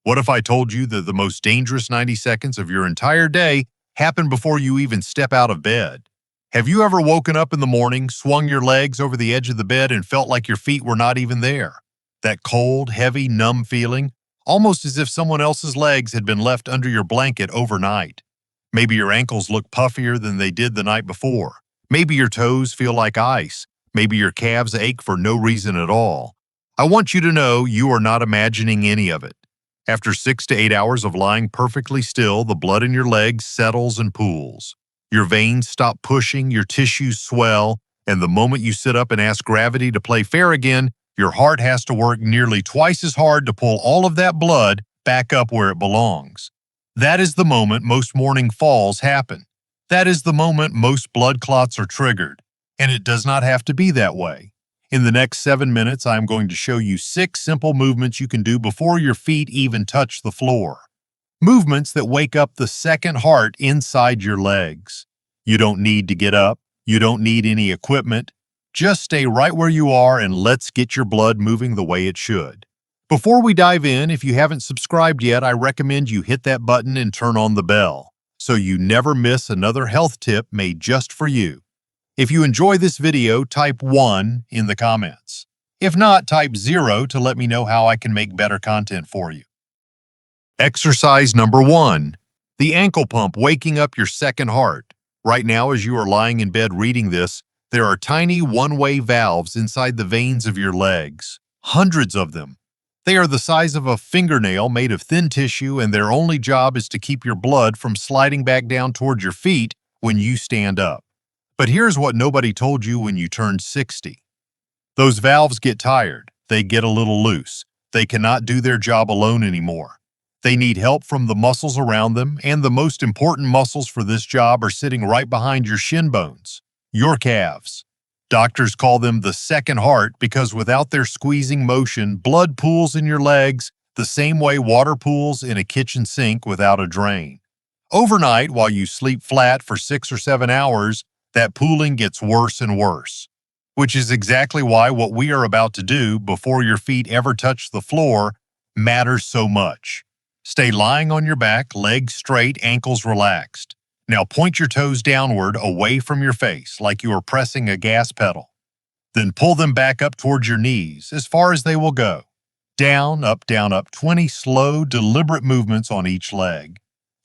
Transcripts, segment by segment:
What if I told you that the most dangerous 90 seconds of your entire day happen before you even step out of bed? Have you ever woken up in the morning, swung your legs over the edge of the bed, and felt like your feet were not even there? That cold, heavy, numb feeling, almost as if someone else's legs had been left under your blanket overnight. Maybe your ankles look puffier than they did the night before. Maybe your toes feel like ice. Maybe your calves ache for no reason at all. I want you to know you are not imagining any of it. After 6 to 8 hours of lying perfectly still, the blood in your legs settles and pools. Your veins stop pushing, your tissues swell, and the moment you sit up and ask gravity to play fair again, your heart has to work nearly twice as hard to pull all of that blood back up where it belongs. That is the moment most morning falls happen. That is the moment most blood clots are triggered. And it does not have to be that way. In the next 7 minutes, I am going to show you 6 simple movements you can do before your feet even touch the floor. Movements that wake up the second heart inside your legs. You don't need to get up. You don't need any equipment. Just stay right where you are and let's get your blood moving the way it should. Before we dive in, if you haven't subscribed yet, I recommend you hit that button and turn on the bell so you never miss another health tip made just for you. If you enjoy this video, type 1 in the comments. If not, type 0 to let me know how I can make better content for you. Exercise number 1. The ankle pump, waking up your second heart. Right now, as you are lying in bed reading this, there are tiny one-way valves inside the veins of your legs. Hundreds of them. They are the size of a fingernail made of thin tissue, and their only job is to keep your blood from sliding back down toward your feet when you stand up. But here's what nobody told you when you turned 60. Those valves get tired. They get a little loose. They cannot do their job alone anymore. They need help from the muscles around them, and the most important muscles for this job are sitting right behind your shin bones, your calves. Doctors call them the second heart because without their squeezing motion, blood pools in your legs the same way water pools in a kitchen sink without a drain. Overnight, while you sleep flat for 6 or 7 hours, that pooling gets worse and worse, which is exactly why what we are about to do before your feet ever touch the floor matters so much. Stay lying on your back, legs straight, ankles relaxed. Now point your toes downward away from your face like you are pressing a gas pedal. Then pull them back up towards your knees as far as they will go. Down, up, 20 slow, deliberate movements on each leg.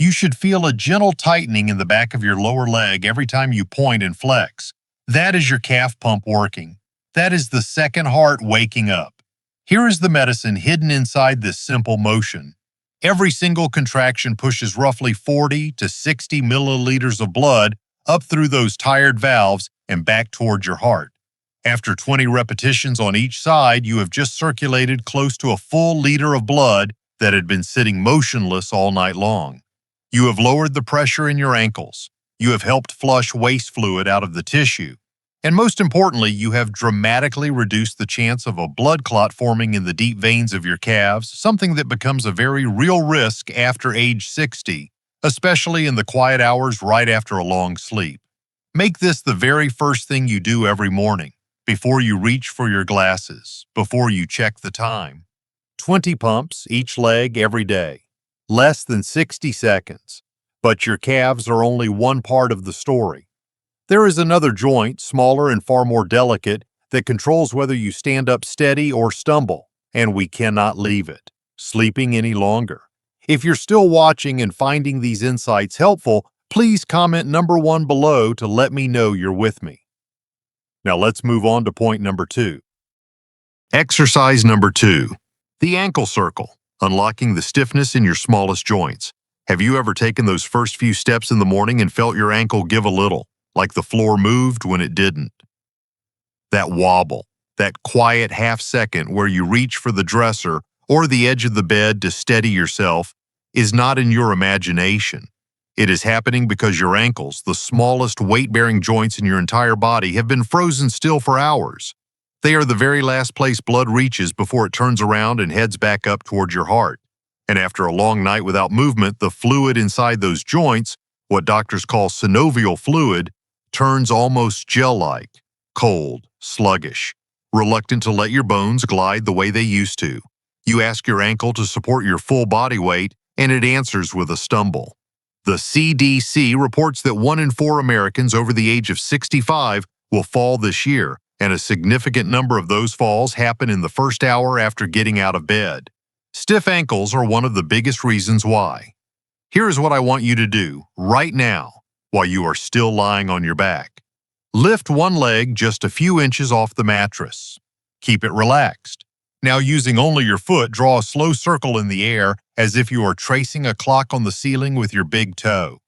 You should feel a gentle tightening in the back of your lower leg every time you point and flex. That is your calf pump working. That is the second heart waking up. Here is the medicine hidden inside this simple motion. Every single contraction pushes roughly 40 to 60 milliliters of blood up through those tired valves and back towards your heart. After 20 repetitions on each side, you have just circulated close to a full liter of blood that had been sitting motionless all night long. You have lowered the pressure in your ankles. You have helped flush waste fluid out of the tissue. And most importantly, you have dramatically reduced the chance of a blood clot forming in the deep veins of your calves, something that becomes a very real risk after age 60, especially in the quiet hours right after a long sleep. Make this the very first thing you do every morning, before you reach for your glasses, before you check the time. 20 pumps, each leg every day. Less than 60 seconds. But your calves are only one part of the story. There is another joint, smaller and far more delicate, that controls whether you stand up steady or stumble, and we cannot leave it, sleeping any longer. If you're still watching and finding these insights helpful, please comment number 1 below to let me know you're with me. Now let's move on to point number 2. Exercise number 2. The ankle circle. Unlocking the stiffness in your smallest joints. Have you ever taken those first few steps in the morning and felt your ankle give a little, like the floor moved when it didn't? That wobble, that quiet half second where you reach for the dresser or the edge of the bed to steady yourself, is not in your imagination. It is happening because your ankles, the smallest weight-bearing joints in your entire body, have been frozen still for hours. They are the very last place blood reaches before it turns around and heads back up towards your heart. And after a long night without movement, the fluid inside those joints, what doctors call synovial fluid, turns almost gel-like, cold, sluggish, reluctant to let your bones glide the way they used to. You ask your ankle to support your full body weight, and it answers with a stumble. The CDC reports that 1 in 4 Americans over the age of 65 will fall this year, and a significant number of those falls happen in the first hour after getting out of bed. Stiff ankles are one of the biggest reasons why. Here is what I want you to do right now while you are still lying on your back. Lift one leg just a few inches off the mattress. Keep it relaxed. Now, using only your foot, draw a slow circle in the air as if you are tracing a clock on the ceiling with your big toe.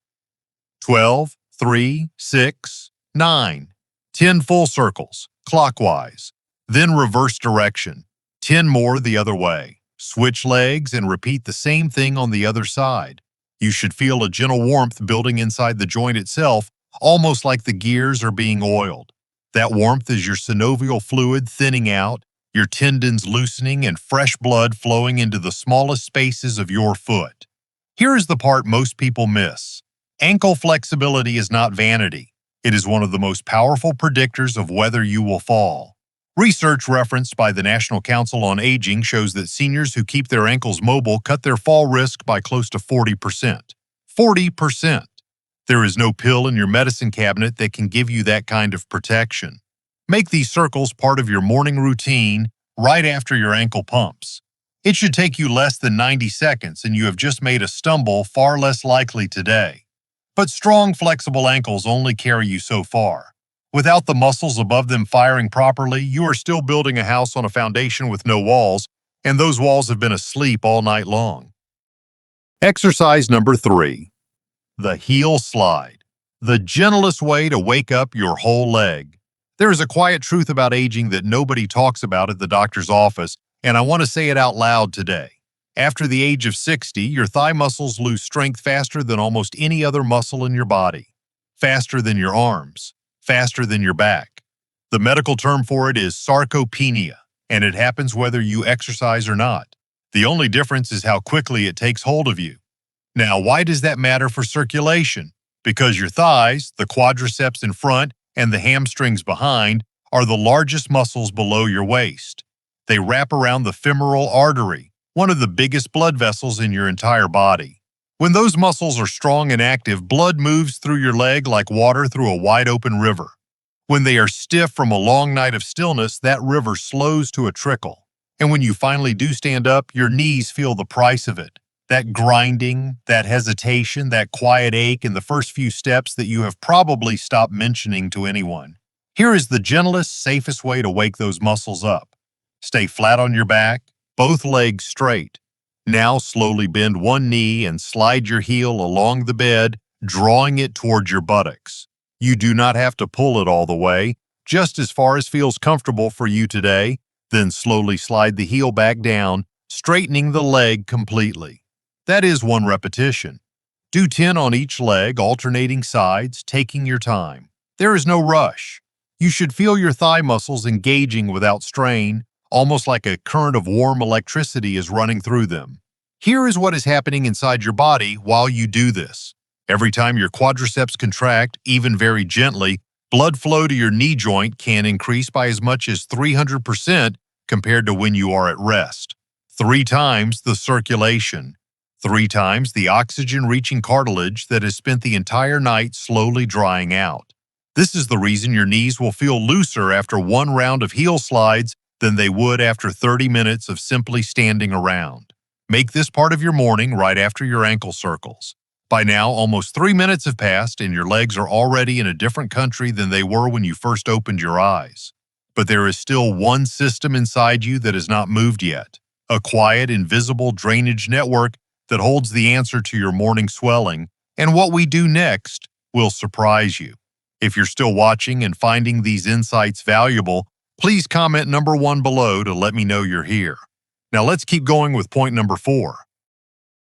12, 3, 6, 9. 10 full circles, clockwise. Then reverse direction. 10 more the other way. Switch legs and repeat the same thing on the other side. You should feel a gentle warmth building inside the joint itself, almost like the gears are being oiled. That warmth is your synovial fluid thinning out, your tendons loosening, and fresh blood flowing into the smallest spaces of your foot. Here is the part most people miss. Ankle flexibility is not vanity. It is one of the most powerful predictors of whether you will fall. Research referenced by the National Council on Aging shows that seniors who keep their ankles mobile cut their fall risk by close to 40%. 40%. There is no pill in your medicine cabinet that can give you that kind of protection. Make these circles part of your morning routine right after your ankle pumps. It should take you less than 90 seconds, and you have just made a stumble far less likely today. But strong, flexible ankles only carry you so far. Without the muscles above them firing properly, you are still building a house on a foundation with no walls, and those walls have been asleep all night long. Exercise number 3. The heel slide. The gentlest way to wake up your whole leg. There is a quiet truth about aging that nobody talks about at the doctor's office, and I want to say it out loud today. After the age of 60, your thigh muscles lose strength faster than almost any other muscle in your body. Faster than your arms. Faster than your back. The medical term for it is sarcopenia, and it happens whether you exercise or not. The only difference is how quickly it takes hold of you. Now, why does that matter for circulation? Because your thighs, the quadriceps in front, and the hamstrings behind are the largest muscles below your waist. They wrap around the femoral artery, one of the biggest blood vessels in your entire body. When those muscles are strong and active, blood moves through your leg like water through a wide-open river. When they are stiff from a long night of stillness, that river slows to a trickle. And when you finally do stand up, your knees feel the price of it. That grinding, that hesitation, that quiet ache in the first few steps that you have probably stopped mentioning to anyone. Here is the gentlest, safest way to wake those muscles up. Stay flat on your back, both legs straight. Now slowly bend one knee and slide your heel along the bed, drawing it toward your buttocks. You do not have to pull it all the way, just as far as feels comfortable for you today. Then slowly slide the heel back down, straightening the leg completely. That is 1 repetition. Do 10 on each leg, alternating sides, taking your time. There is no rush. You should feel your thigh muscles engaging without strain, almost like a current of warm electricity is running through them. Here is what is happening inside your body while you do this. Every time your quadriceps contract, even very gently, blood flow to your knee joint can increase by as much as 300% compared to when you are at rest. 3 times the circulation. 3 times the oxygen-reaching cartilage that has spent the entire night slowly drying out. This is the reason your knees will feel looser after 1 round of heel slides than they would after 30 minutes of simply standing around. Make this part of your morning right after your ankle circles. By now, almost 3 minutes have passed and your legs are already in a different country than they were when you first opened your eyes. But there is still one system inside you that has not moved yet. A quiet, invisible drainage network that holds the answer to your morning swelling, and what we do next will surprise you. If you're still watching and finding these insights valuable, please comment number 1 below to let me know you're here. Now let's keep going with point number 4.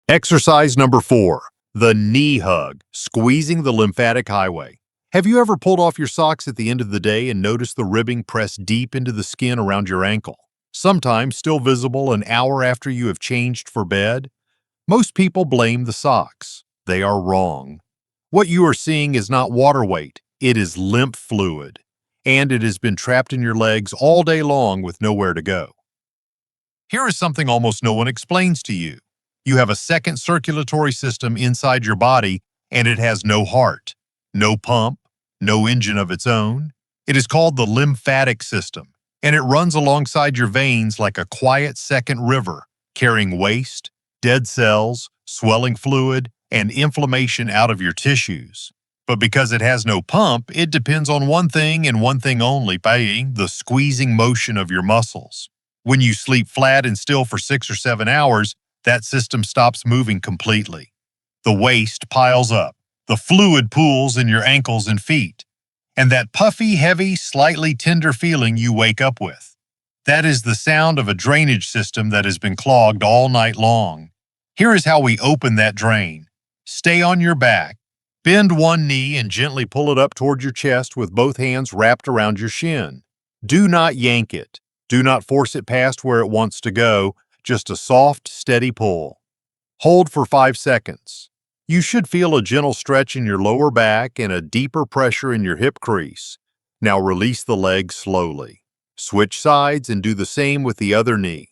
Exercise number 4, the knee hug, squeezing the lymphatic highway. Have you ever pulled off your socks at the end of the day and noticed the ribbing press deep into the skin around your ankle, sometimes still visible an hour after you have changed for bed? Most people blame the socks. They are wrong. What you are seeing is not water weight, it is lymph fluid, and it has been trapped in your legs all day long with nowhere to go. Here is something almost no one explains to you. You have a second circulatory system inside your body, and it has no heart, no pump, no engine of its own. It is called the lymphatic system, and it runs alongside your veins like a quiet second river, carrying waste, dead cells, swelling fluid, and inflammation out of your tissues. But because it has no pump, it depends on one thing and one thing only, being the squeezing motion of your muscles. When you sleep flat and still for 6 or 7 hours, that system stops moving completely. The waste piles up, the fluid pools in your ankles and feet, and that puffy, heavy, slightly tender feeling you wake up with. That is the sound of a drainage system that has been clogged all night long. Here is how we open that drain. Stay on your back. Bend one knee and gently pull it up toward your chest with both hands wrapped around your shin. Do not yank it. Do not force it past where it wants to go, just a soft, steady pull. Hold for 5 seconds. You should feel a gentle stretch in your lower back and a deeper pressure in your hip crease. Now release the leg slowly. Switch sides and do the same with the other knee.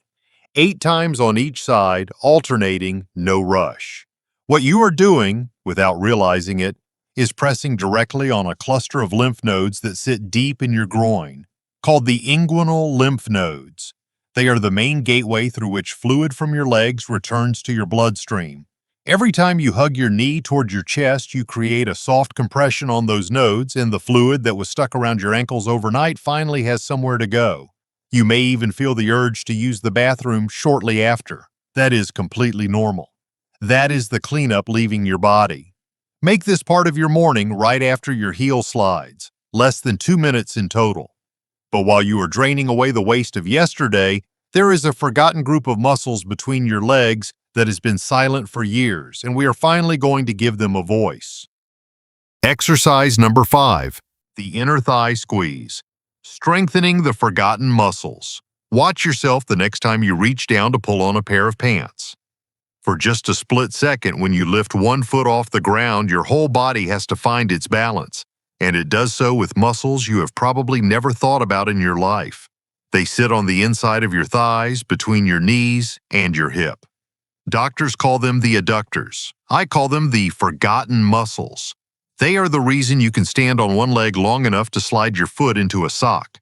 8 times on each side, alternating, no rush. What you are doing, without realizing it, is pressing directly on a cluster of lymph nodes that sit deep in your groin, called the inguinal lymph nodes. They are the main gateway through which fluid from your legs returns to your bloodstream. Every time you hug your knee toward your chest, you create a soft compression on those nodes, and the fluid that was stuck around your ankles overnight finally has somewhere to go. You may even feel the urge to use the bathroom shortly after. That is completely normal. That is the cleanup leaving your body. Make this part of your morning right after your heel slides, less than 2 minutes in total. But while you are draining away the waste of yesterday, there is a forgotten group of muscles between your legs that has been silent for years, and we are finally going to give them a voice. Exercise number 5, the inner thigh squeeze. Strengthening the forgotten muscles. Watch yourself the next time you reach down to pull on a pair of pants. For just a split second, when you lift one foot off the ground, your whole body has to find its balance, and it does so with muscles you have probably never thought about in your life. They sit on the inside of your thighs, between your knees and your hip. Doctors call them the adductors. I call them the forgotten muscles. They are the reason you can stand on one leg long enough to slide your foot into a sock.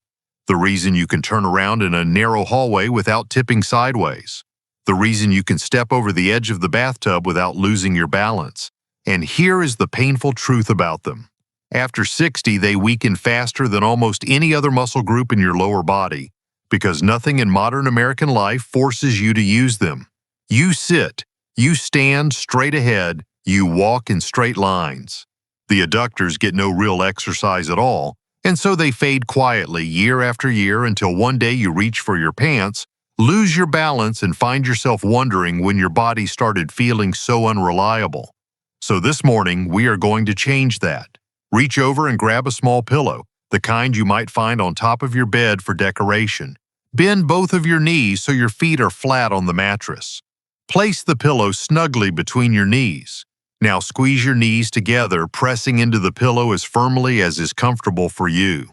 The reason you can turn around in a narrow hallway without tipping sideways. The reason you can step over the edge of the bathtub without losing your balance. And here is the painful truth about them. After 60, they weaken faster than almost any other muscle group in your lower body, because nothing in modern American life forces you to use them. You sit, you stand straight ahead, you walk in straight lines. The adductors get no real exercise at all, and so they fade quietly year after year until one day you reach for your pants, lose your balance, and find yourself wondering when your body started feeling so unreliable. So this morning, we are going to change that. Reach over and grab a small pillow, the kind you might find on top of your bed for decoration. Bend both of your knees so your feet are flat on the mattress. Place the pillow snugly between your knees. Now squeeze your knees together, pressing into the pillow as firmly as is comfortable for you.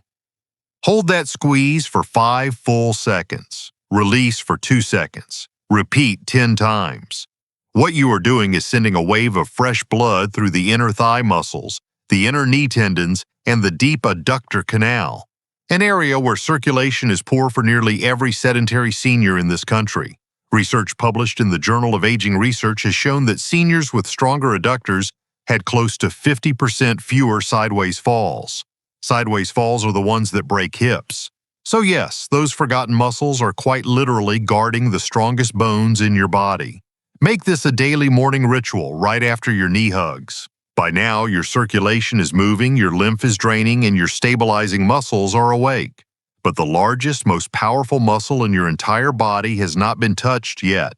Hold that squeeze for 5 full seconds. Release for 2 seconds. Repeat 10 times. What you are doing is sending a wave of fresh blood through the inner thigh muscles, the inner knee tendons, and the deep adductor canal, an area where circulation is poor for nearly every sedentary senior in this country. Research published in the Journal of Aging Research has shown that seniors with stronger adductors had close to 50% fewer sideways falls. Sideways falls are the ones that break hips. So yes, those forgotten muscles are quite literally guarding the strongest bones in your body. Make this a daily morning ritual right after your knee hugs. By now, your circulation is moving, your lymph is draining, and your stabilizing muscles are awake. But the largest, most powerful muscle in your entire body has not been touched yet.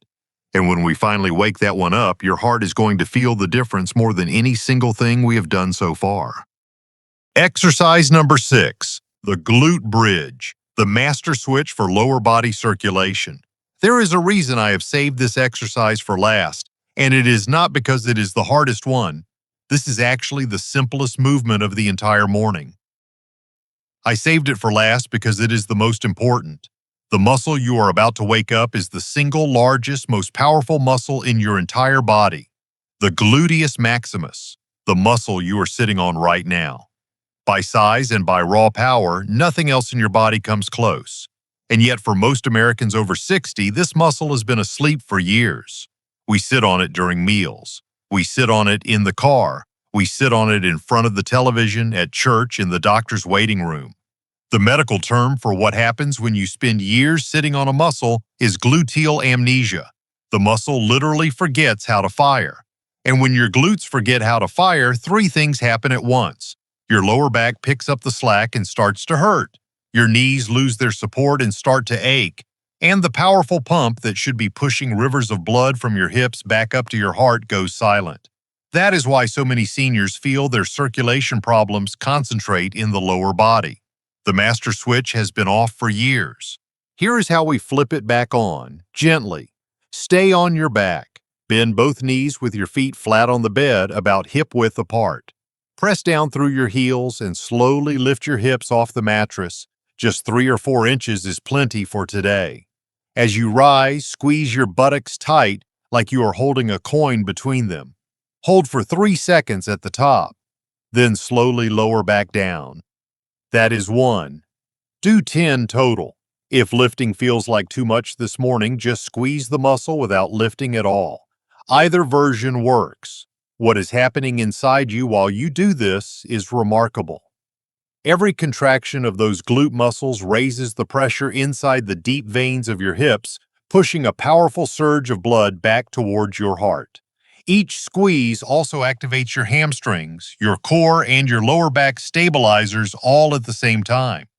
And when we finally wake that one up, your heart is going to feel the difference more than any single thing we have done so far. Exercise number 6, the glute bridge, the master switch for lower body circulation. There is a reason I have saved this exercise for last, and it is not because it is the hardest one. This is actually the simplest movement of the entire morning. I saved it for last because it is the most important. The muscle you are about to wake up is the single largest, most powerful muscle in your entire body, the gluteus maximus, the muscle you are sitting on right now. By size and by raw power, nothing else in your body comes close. And yet for most Americans over 60, this muscle has been asleep for years. We sit on it during meals. We sit on it in the car. We sit on it in front of the television, at church, in the doctor's waiting room. The medical term for what happens when you spend years sitting on a muscle is gluteal amnesia. The muscle literally forgets how to fire. And when your glutes forget how to fire, three things happen at once. Your lower back picks up the slack and starts to hurt. Your knees lose their support and start to ache. And the powerful pump that should be pushing rivers of blood from your hips back up to your heart goes silent. That is why so many seniors feel their circulation problems concentrate in the lower body. The master switch has been off for years. Here is how we flip it back on, gently. Stay on your back. Bend both knees with your feet flat on the bed, about hip-width apart. Press down through your heels and slowly lift your hips off the mattress. Just 3 or 4 inches is plenty for today. As you rise, squeeze your buttocks tight like you are holding a coin between them. Hold for 3 seconds at the top, then slowly lower back down. That is 1. Do 10 total. If lifting feels like too much this morning, just squeeze the muscle without lifting at all. Either version works. What is happening inside you while you do this is remarkable. Every contraction of those glute muscles raises the pressure inside the deep veins of your hips, pushing a powerful surge of blood back towards your heart. Each squeeze also activates your hamstrings, your core, and your lower back stabilizers all at the same time.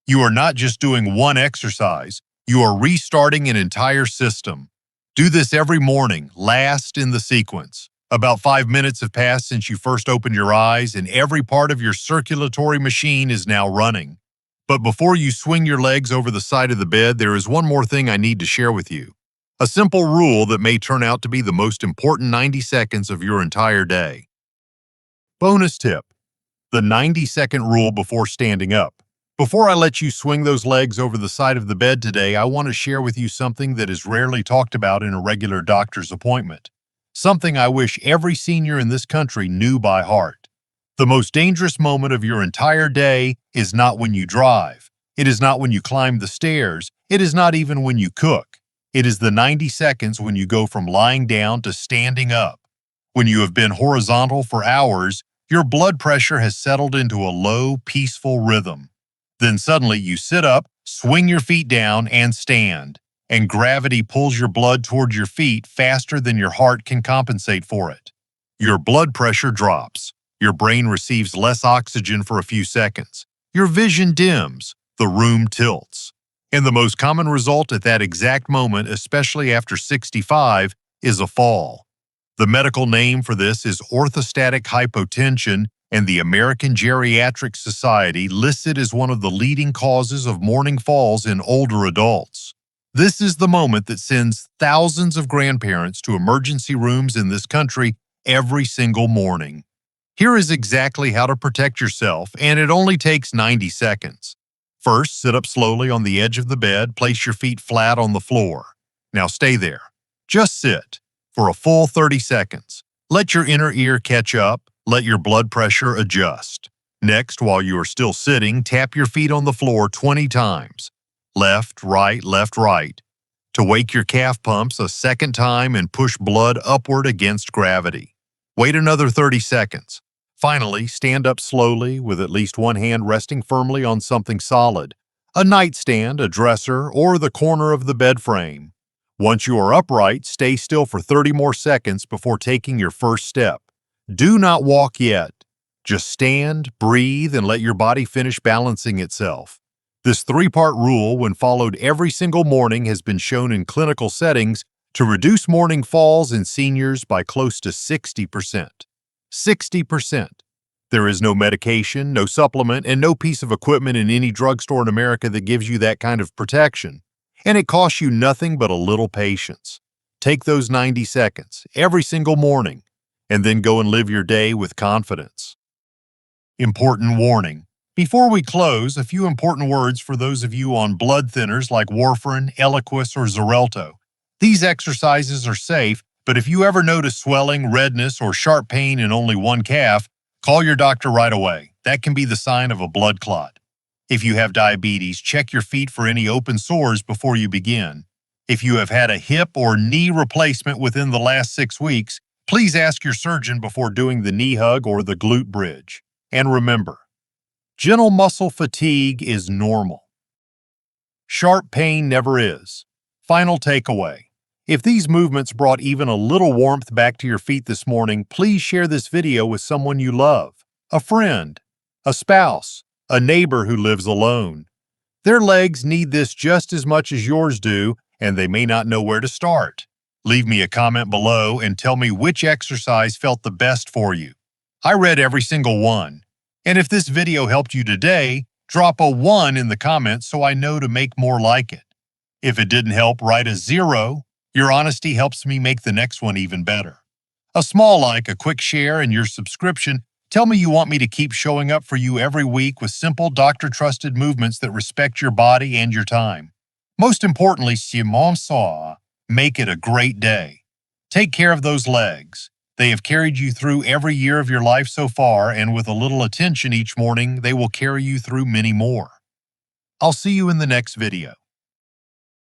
You are not just doing one exercise, you are restarting an entire system. Do this every morning, last in the sequence. About 5 minutes have passed since you first opened your eyes, and every part of your circulatory machine is now running. But before you swing your legs over the side of the bed, there is one more thing I need to share with you. A simple rule that may turn out to be the most important 90 seconds of your entire day. Bonus tip: the 90-second rule before standing up. Before I let you swing those legs over the side of the bed today, I want to share with you something that is rarely talked about in a regular doctor's appointment. Something I wish every senior in this country knew by heart. The most dangerous moment of your entire day is not when you drive. It is not when you climb the stairs. It is not even when you cook. It is the 90 seconds when you go from lying down to standing up. When you have been horizontal for hours, your blood pressure has settled into a low, peaceful rhythm. Then suddenly you sit up, swing your feet down, and stand. And gravity pulls your blood toward your feet faster than your heart can compensate for it. Your blood pressure drops. Your brain receives less oxygen for a few seconds. Your vision dims. The room tilts. And the most common result at that exact moment, especially after 65, is a fall. The medical name for this is orthostatic hypotension, and the American Geriatrics Society lists it as one of the leading causes of morning falls in older adults. This is the moment that sends thousands of grandparents to emergency rooms in this country every single morning. Here is exactly how to protect yourself, and it only takes 90 seconds. First, sit up slowly on the edge of the bed, place your feet flat on the floor. Now stay there. Just sit for a full 30 seconds. Let your inner ear catch up, let your blood pressure adjust. Next, while you are still sitting, tap your feet on the floor 20 times. Left, right, to wake your calf pumps a second time and push blood upward against gravity. Wait another 30 seconds. Finally, stand up slowly with at least one hand resting firmly on something solid, a nightstand, a dresser, or the corner of the bed frame. Once you are upright, stay still for 30 more seconds before taking your first step. Do not walk yet. Just stand, breathe, and let your body finish balancing itself. This 3-part rule, when followed every single morning, has been shown in clinical settings to reduce morning falls in seniors by close to 60%. 60%. There is no medication, no supplement, and no piece of equipment in any drugstore in America that gives you that kind of protection. And it costs you nothing but a little patience. Take those 90 seconds every single morning, and then go and live your day with confidence. Important warning: Before we close, a few important words for those of you on blood thinners like warfarin, Eliquis, or Xarelto. These exercises are safe, but if you ever notice swelling, redness, or sharp pain in only one calf, call your doctor right away. That can be the sign of a blood clot. If you have diabetes, check your feet for any open sores before you begin. If you have had a hip or knee replacement within the last 6 weeks, please ask your surgeon before doing the knee hug or the glute bridge. And remember, gentle muscle fatigue is normal. Sharp pain never is. Final takeaway. If these movements brought even a little warmth back to your feet this morning, please share this video with someone you love, a friend, a spouse, a neighbor who lives alone. Their legs need this just as much as yours do, and they may not know where to start. Leave me a comment below and tell me which exercise felt the best for you. I read every single one. And if this video helped you today, drop a 1 in the comments so I know to make more like it. If it didn't help, write a 0. Your honesty helps me make the next one even better. A small like, a quick share, and your subscription tell me you want me to keep showing up for you every week with simple, doctor-trusted movements that respect your body and your time. Most importantly, make it a great day. Take care of those legs. They have carried you through every year of your life so far, and with a little attention each morning, they will carry you through many more. I'll see you in the next video.